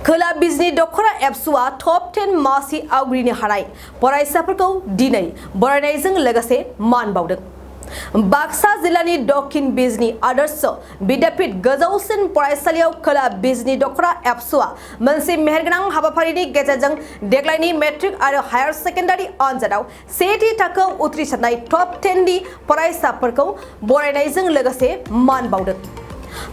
खोला बिजनी दख'र एबसुआ टप 10 मासि आवग्रिनो हानाय फरायसाफोरखौ दिनै बरायनायजों लोगोसे मान बावदों। बाक्सा जिल्लानि दक्षिण बिजनी आदर्श विद्यापीठ गोजौसिन फरायसालियाव खोला बिजनी दख'र एबसुआ मोनसे मेहेरगोनां हाबाफारिनि गेजेरजों देग्लायनि मेट्रिक आरो हायार सेकेन्डारि आनजादाव सेथि थाखोआव उथ्रिसारनाय टप 10 नि फरायसाफोरखौ बरायनायजों लोगोसे मान बावदों।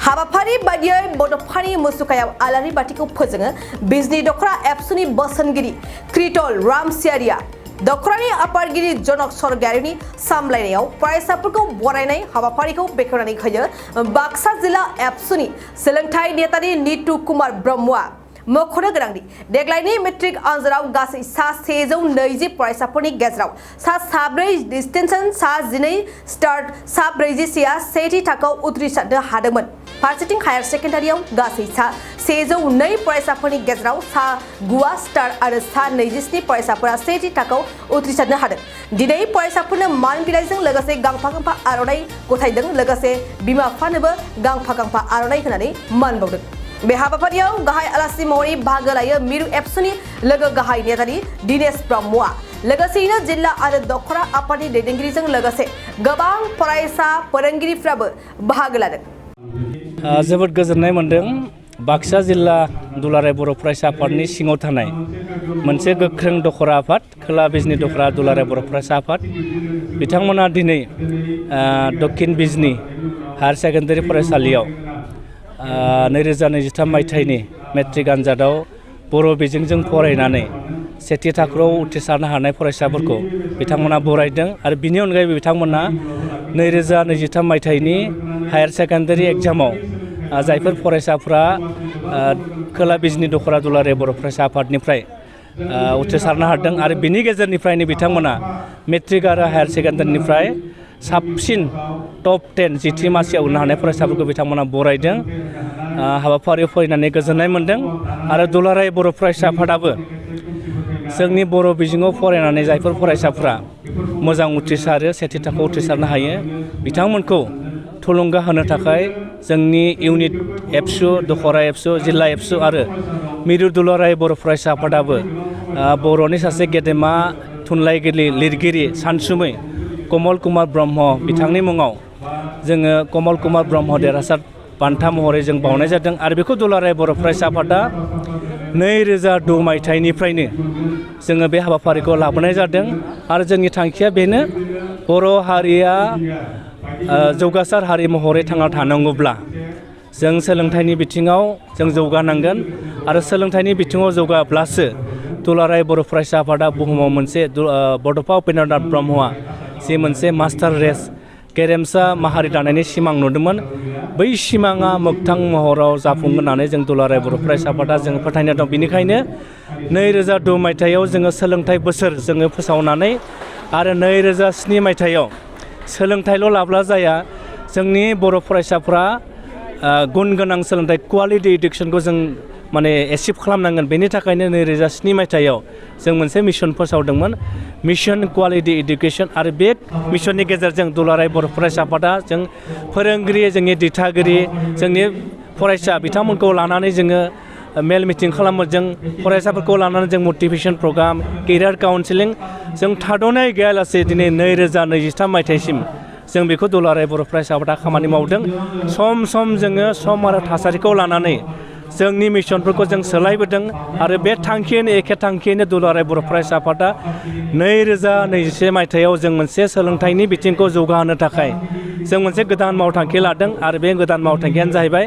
हाबाफारि बायदियै बड'फानि मुसुखायाव आलारि बाथिखौ फोजोङो बिजनी दख'र एबसुनि बोसोनगिरि क्रिटल रामसियारिया दख'रानि आफादगिरि जनक सरगारिनि सामलायनायाव फरायसाफोरखौ बरायनाय हाबाफारिखौ बेखेवनानै होयो बाक्सा जिल्ला एबसुनि सोलोंथाइ नेतानि नीतू कुमार ब्रह्मआ मख'नो गोनांदि देग्लायनि मेट्रिक आनजादाव गासै सा 120 फरायसाफोरनि गेजेराव सा 4 डिस्टिंक्शन सा 12 स्टार्ट सा 41आ सेथि थाखोआव उथ्रिसारनो हादोंमोन। फारसेथिं हायार सेकेन्डारियाव गासै सा 102 फरायसाफोरनि गेजेराव सा 9 स्टार आरो सा 27 फरायसाफोरा सेथि थाखोआव उथ्रिसारनो हादों। दिनै फरायसाफोरनो मान बिलाइजों लोगोसे गांफा गांफा आर'नाइ गथायदों लोगोसे बिमा बिफानोबो गांफा गांफा आर'नाइ होनानै मान बावदों। बे हाबाफारियाव गाहाय आलासि महरै बाहागो लायो मिरु एबसुनि लोगो गाहाय नेतानि दिनेश ब्रह्मआ लोगोसेयैनो जिल्ला आरो दख'र आफादनि दैदेनगिरिजों लोगोसे गोबां फरायसा फोरोंगिरिफ्राबो बाहागो लादों। जोबोद गोजोननाय मोनदों। बाक्सा जिल्ला दुलाराय बर' फरायसा आफादनि सिङाव थानाय मोनसे गोख्रों दख'र आफाद खोला बिजनी दख'र दुलाराय बर' फरायसा आफाद बिथांमोना दिनै दक्षिण बिजनी हायार सेकेन्डारि फरायसालियाव 2023 मायथाइनि मेट्रिक आनजादाव बर' बिजोंजों फरायनानै सेथि थाखोआव उथ्रिसारनो हानाय फरायसाफोरखौ बिथांमोना बरायदों आरो बिनि अनगायैबो बिथांमोना 2023 मायथाइनि हायार सेकेन्डारि एग्जामाव जायफोर फरायसाफ्रा खोला बिजनी दख'र दुलाराय बर' फरायसा आफादनिफ्राय उथ्रिसारनो हादों आरो बिनि गेजेरनिफ्रायनो बिथांमोना मेट्रिक आरो हायार सेकेन्डारिनिफ्राय साबसिन टप 10 जिथि मासियाव उननो हानाय फरायसाफोरखौ बिथांमोना बरायदों। हाबाफारियाव फरायनानै गोजोननाय मोन्दों आरो दुलाराय बर' फरायसा आफादाबो जोंनि बर' बिजोङाव फरायनानै जायफोर फरायसाफ्रा मोजां उथ्रिसारो सेथि थाखोआव उथ्रिसारनो हायो बिथांमोनखौ थुलुंगा होनो थाखाय जोंनि इउनिट एबसु दख'र एबसु जिल्ला एबसु आरो मिरु दुलाराय बर' फरायसा आफादाबो बर'नि सासे गेदेमा थुनलाइगिरि लिरगिरि सानसुमै कमल कुमार ब्रह्म बिथांनि मुङाव जोङो कमल कुमार ब्रह्म देरहासार बान्था महरै जों बावनाय जादों आरो बेखौ दुलाराय बर' फरायसा आफादा 2002 मायथाइनिफ्रायनो जोङो बे हाबाफारिखौ लाबोनाय जादों आरो जोंनि थांखिया बेनो बर' हारिया जौगासार हारि महरै थांना थानांगौब्ला जों सोलोंथाइनि बिथिङाव जों जौगानांगोन आरो सोलोंथाइनि बिथिङाव जौगाब्लासो दुलाराय बर' फरायसा आफादा बुहुमाव मोनसे बड'फा उपेन्द्रनाथ ब्रह्मआ जे मोनसे मास्टार रेस गेरेमसा माहारि दानायनि सिमां नुदोंमोन बै सिमाङा मोगथां महराव जाफुंगोन होननानै जों दुलाराय बर' फरायसा आफादा जों फोथायनाय दं। बेनिखायनो 2002 मायथाइयाव जोङो सोलोंथाइ बोसोर जोङो फोसावनानै आरो 2007 मायथाइयाव सोलोंथाइल' लाब्ला जाया जोंनि बर' फरायसाफ्रा गुन गोनां सोलोंथाइ क्वालिटि इडुकेसनखौ जों माने एचिभ खालामनांगोन। बेनि थाखायनो 2007 मायथाइयाव जों मोनसे मिशन फोसावदोंमोन मिशन क्वालिटि इडुकेसन आरो बे मिशननि गेजेरजों दुलाराय बर' फरायसा आफादा जों फोरोंगिरि जोंनि दिथागिरि जोंनि फरायसा बिथांमोनखौ लानानै जोङो मेल मिटिं खालामो जों फरायसाफोरखौ लानानै जों मटिभेसन प्रग्राम केरियार काउन्सिलिं जों थाद'नाय गैयालासे दिनै 2023 मायथाइसिम जों बेखौ दुलाराय बर' फरायसा आफादा खामानि मावदों। सम सम जोङो सम आरो थासारिखौ लानानै जोंनि मिशनफोरखौ जों सोलायबोदों आरो बे थांखियैनो एखे थांखियैनो दुलाराय बर' फरायसा आफादा 2021 मायथाइयाव जों मोनसे सोलोंथाइनि बिथिंखौ जौगाहोनो थाखाय जों मोनसे गोदान मावथांखि लादों आरो बे गोदान मावथांखियानो जाहैबाय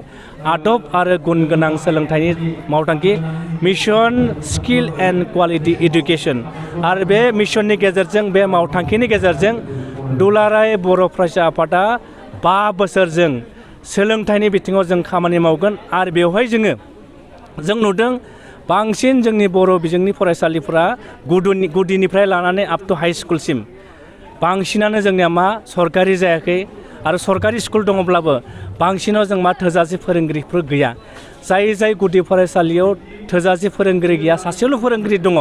आदब आरो गुन गोनां सोलोंथाइनि मावथांखि mission skill and quality education आरो बे मिशननि गेजेरजों बे मावथांखिनि गेजेरजों दुलाराय बर' फरायसा आफादा 5 बोसोरजों सोलोंथाइनि बिथिङाव जों खामानि मावगोन आरो बेवहाय जों नुदों बांसिन जोंनि बर' बिजोंनि फरायसालिफोरा गुदिनिफ्राय लानानै आप टु हाइ स्कुलसिम बांसिनानो जोंनिया मा सरकारि जायाखै आरो सरकारि स्कुल दङब्लाबो बांसिनाव जों मा थोजासे फोरोंगिरिफोर गैया। जाय गुदि फरायसालियाव थोजासे फोरोंगिरि गैया सासेल' फोरोंगिरि दङ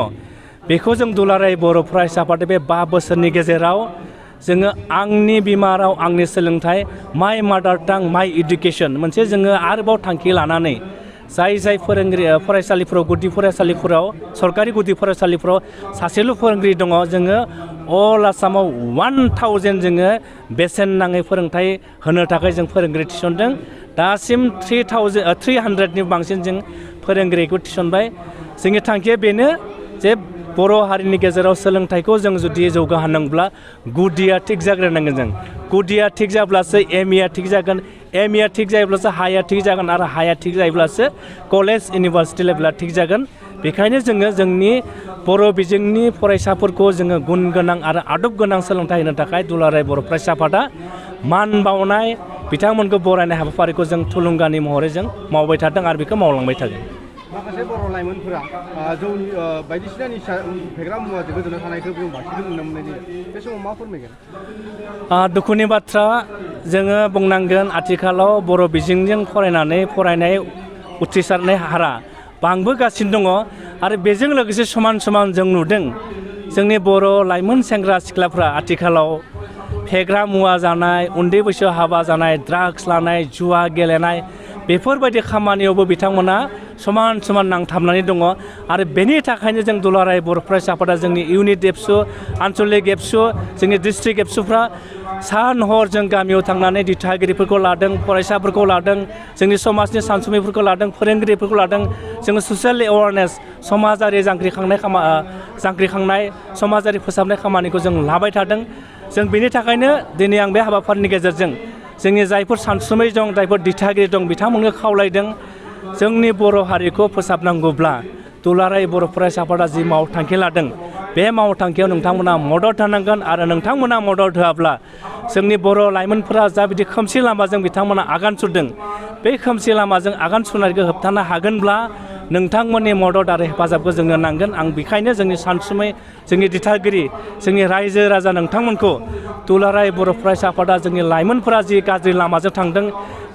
बेखौ जों दुलाराय बर' फरायसा आफादा बे 5 बोसोरनि गेजेराव जोङो आंनि बिमा राव आंनि सोलोंथाइ माइ मादार टां माइ इडुकेसन मोनसे जोङो आरोबाव थांखि लानानै जाय फोरोंगिरि फरायसालिफोराव गुदि फरायसालिफोराव सरकारि गुदि फरायसालिफोराव सासेल' फोरोंगिरि दङ जोङो अल आसामाव 1000 जोङो बेसेन नाङै फोरोंथाइ होनो थाखाय जों फोरोंगिरि थिसनदों दासिम 300नि बांसिन जों फोरोंगिरिखौ थिसनबाय जोंनि थांखिया बेनो जे बर' हारिनि गेजेराव सोलोंथाइखौ जों जुदि जौगाहोनांब्ला गुदिया थिग जाग्रोनांगोन जों गुदिया थिग जाब्लासो एमइआ थिग जागोन एमइआ थिग जायोब्लासो हाया थिग जागोन आरो हाया थिग जायोब्लासो कलेज इउनिभारसिटि लेभेला थिग जागोन बेखायनो जोङो जोंनि बर' बिजोंनि फरायसाफोरखौ जोङो गुन गोनां आरो आदब गोनां सोलोंथाइ होनो थाखाय दुलाराय बर' फरायसा आफादा मान बावनाय बिथांमोनखौ बरायनाय हाबाफारिखौ जों थुलुंगानि महरै जों मावबाय थादों आरो बेखौ मावलांबाय थागोन माखासे बर' लाइमोनफोरा जौनि बायदिसिना निसा फेग्रा मुवाजों गोदोना थानायखौ जों बांसिन नुनो मोननाय जायो बे समाव मा फोरमायगोन दुखुनि बाथ्रा जोङो बुंनांगोन आथिखालाव बर' बिजोंजों फरायनाय उथ्रिसारनाय हारा बांबोगासिनो दङ आरो बेजों लोगोसे समान समान जों नुदों जोंनि बर' लाइमोन सेंग्रा सिख्लाफ्रा आथिखालाव फेग्रा मुवा जानाय उन्दै बैसोआव हाबा जानाय ड्राग्स लानाय जुवा गेलेनाय बेफोरबायदि खामानियावबो बिथांमोना समान समान नांथाबनानै दङ आरो बेनि थाखायनो जों दुलाराय बर' फरायसा आफादा जोंनि इउनिट एबसु आन्चलिक एबसु जोंनि डिस्ट्रिक्ट एबसुफ्रा सान हर जों गामियाव थांनानै दिथागिरिफोरखौ लादों फरायसाफोरखौ लादों जोंनि समाजनि सानसुमैफोरखौ लादों फोरोंगिरिफोरखौ लादों जोङो ससियेल एवारनेस समाजारि जांख्रिखांनाय समाजारि फोसाबनाय खामानिखौ जों लाबाय थादों जों बेनि थाखायनो दिनै आं बे हाबाफारिनि गेजेरजों जोंनि जायफोर सानसुमै दं जायफोर दिथागिरि दं बिथांमोनखौ खावलायदों जोंनि बर' हारिखौ फोसाबनांगौब्ला दुलाराय बर' फरायसा आफादा जि मावथांखि लादों बे मावथांखियाव नोंथांमोना मदद होनांगोन आरो नोंथांमोना मदद होआब्ला जोंनि बर' लाइमोनफोरा जाबायदि खोमसि लामाजों बिथांमोना आगान सुरदों बे खोमसि लामाजों आगान सुरनायखौ होबथानो हागोनब्ला नोंथांमोननि मदद आरो हेफाजाबखौ जोंनो नांगोन आं बेखायनो जोंनि सानसुमै जोंनि दिथागिरि जोंनि रायजो राजा नोंथांमोनखौ दुलाराय बर' फरायसा आफादा जोंनि लाइमोनफोरा जि गाज्रि लामाजों थांदों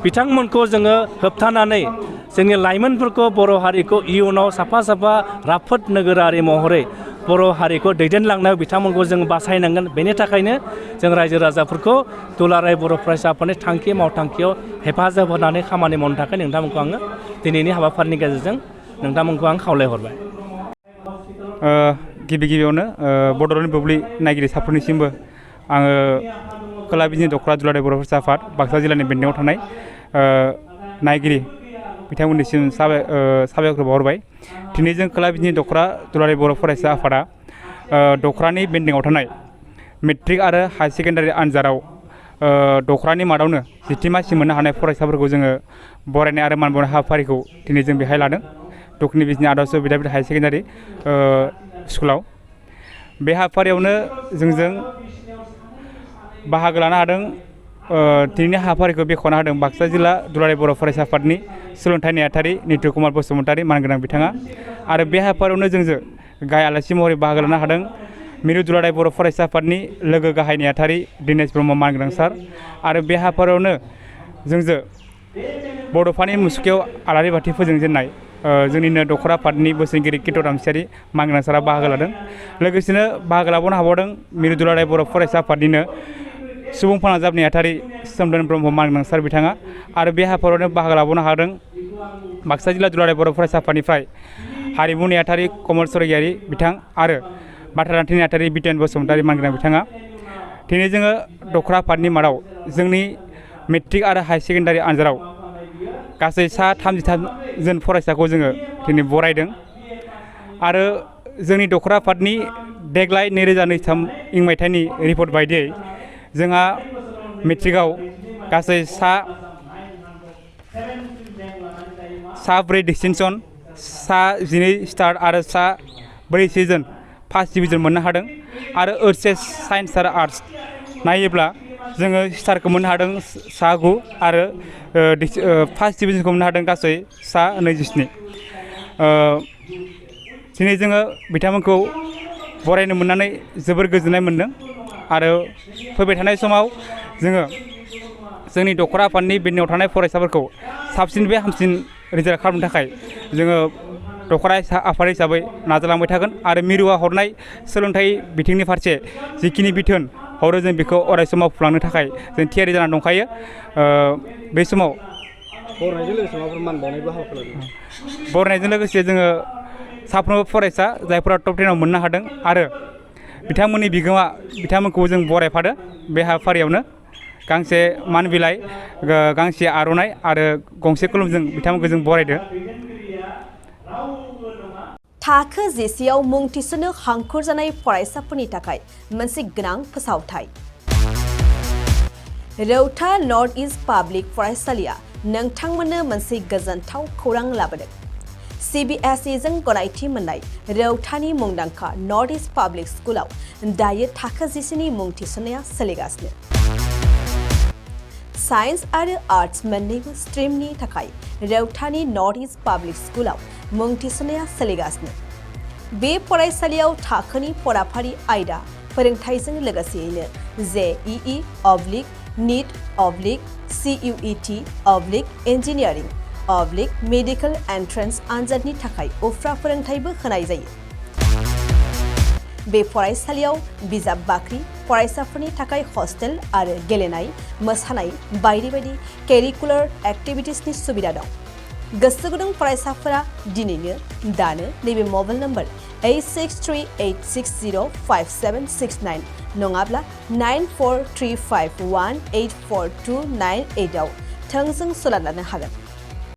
बिथांमोनखौ जोङो होबथानानै जोंनि लाइमोनफोरखौ बर' हारिखौ इयुनाव साफा राफोद नोगोरारि महरै बर' हारिखौ दैदेनलांनायाव बिथांमोनखौ जों बासायनांगोन बेनि थाखायनो जों रायजो राजाफोरखौ दुलाराय बर' फरायसा आफादनि थांखि मावथांखियाव हेफाजाब होनानै खामानि मावनो थाखाय नोंथांमोनखौ आङो दिनैनि हाबाफारिनि गेजेरजों नोंथांमोनखौ आं खावलायहरबाय गिबियावनो बड'लेण्ड बुब्लि नायगिरि साफ्रोमनिसिमबो आङो खोला बिजनि दख'रा दुलाराय बर' फरायसा आफाद बाक्सा जिल्लानि बेन्दोङाव थानाय नायगिरि बिथांमोननिसिम साबायखर बावहरबाय दिनै जों खोला बिजनि दख'रा दुलाराय बर' फरायसा आफादा दख'रानि बेन्दोङाव थानाय मेट्रिक आरो हायार सेकेन्डारि आनजादाव दख'रानि मादावनो जिथि मासि मोननो हानाय फरायसाफोरखौ जोङो बरायनाय आरो मान बावनाय हाबाफारिखौ दिनै जों बेहाय लादों दक्षिण बिजनि आदर्श बिद्यापीठ हायार सेकेन्डारि स्कुलाव बे हाबाफारियावनो जोंजों बाहागो लानो हादों दिनैनि हाबाफारिखौ बेखेवना होदों बाक्सा जिल्ला दुलाराय बर' फरायसा आफादनि सोलोंथाइ नेहाथारि नित्य कुमार बसुमतारी मानगोनां बिथाङा आरो बे हाबाफारियावनो जोंजों गाहाय आलासि महरै बाहागो लानो हादों मिरु दुलाराय बर' फरायसा आफादनि लोगो गाहाय नेहाथारि दिनेश ब्रह्म मानगोनां सार आरो बे हाबाफारियावनो जोंजों बड'फानि मुसुखायाव आलारि बाथि फोजोंजेननाय जोंनिनो दख'रा आफादनि बोसोनगिरि किट' रामसियारि मानगोनां सारा बाहागो लादों लोगोसेनो बाहागो लाबावनो हाबावदों मिरु दुलाराय बर' फरायसा आफादनिनो सुबुं फोनांजाब नेहाथारि सोमदोन ब्रह्म मानगोनां सार बिथाङा आरो बे हाबाफारियावनो बाहागो लाबावनो हादों बाक्सा जिल्ला दुलाराय बर' फरायसा आफादनिफ्राय हारिमु नेहाथारि कमल सरगियारि बिथां आरो बाथ्रा दान्थि नेहाथारि बिटेन बसुमतारी मानगोनां बिथाङा दिनै जोङो दख'रा आफादनि मादाव जोंनि मेट्रिक आरो हायार सेकेन्डारि आनजादाव गासै 33 जन फरायसाखौ जोङो दिनै बरायदों आरो जोंनि दख'रा आफादनि देग्लाय 2023 मायथाइनि रिपर्ट बायदियै जोंहा मेट्रिकआव गासै सा 4 डिस्टिंसन सा 12 स्टार आरो सा 4 जन फार्स्ट डिभिजन मोननो हादों आरो ओइचएस साइन्स आरो आर्ट्स नायोब्ला जोङो स्टारखौ मोननो हादों सा 9 आरो फार्स्ट डिभिजनखौ मोननो हादों गासै सा 27 दिनै जोङो बिथांमोनखौ बरायनो मोननानै जोबोर गोजोननाय मोन्दों आरो फैबाय थानाय समाव जोङो जोंनि दख'रा आफादनि बेन्दोङाव थानाय फरायसाफोरखौ साबसिननिफ्राय हामसिन रिजाल्ट खालामनो थाखाय जोङो दख'रा आफाद हिसाबै नाजालांबाय थागोन आरो मिरुआ हरनाय सोलोंथाइ बिथिंनि फारसे जिखिनि बिथोन हरो जों बेखौ अराय सम मावफुंलांनो थाखाय जों थियारि जानानै दंखायो बे समाव बरनायजों लोगोसे माबाफोर मान बावनायबो हाबाफारि लादों? बरनायजों लोगोसे जोङो साफ्रोमबो फरायसा जायफोरा टप 10 आव मोननो हादों आरो बिथांमोननि बिगोमा बिथांमोनखौ जों बरायफादों बे हाबाफारियावनो गांसे मान बिलाइ गांसे आर'नाइ आरो गंसे कलमजों बिथांमोनखौ जों बरायदों। थाखो जिसेआव मुं थिसननो हांखुर जानाय फरायसाफोरनि थाखाय मोनसे गोनां फोसावथाय। रौता नर्थ इस्ट पाब्लिक फरायसालिया नोंथांमोननो मोनसे गोजोनथाव खौरां लाबोदों। CBSE जों गनायथि मोननाय रौतानि मुंदांखा नर्थ इस्ट पाब्लिक स्कुलाव दायो थाखो जिसेनि मुं थिसननाया सोलिगासिनो। साइन्स आरो आर्ट्स मोन्नैबो स्ट्रिमनि थाखाय रौतानि नर्थ इस्ट पाब्लिक स्कुलाव मुं थिसननाया सोलिगासिनो। बे फरायसालियाव थाखोनि फराफारि आयदा फोरोंथाइजों लोगोसेयैनो JEE NEET CUET engineering medical entrance आनजादनि थाखाय उफ्रा फोरोंथाइबो होनाय जायो। बे फरायसालियाव बिजाब बाख्रि, फरायसाफोरनि थाखाय हस्टेल आरो गेलेनाय, मोसानाय बायदि बायदि केरिकुलार एक्टिभिटिसनि सुबिदा दं। गोसो गुदुं फरायसाफोरा दिनैनो दानो नैबे मबाइल नम्बर 8638605769 नङाब्ला 9435184298 आव थोंजों सोलाद लानो हागोन।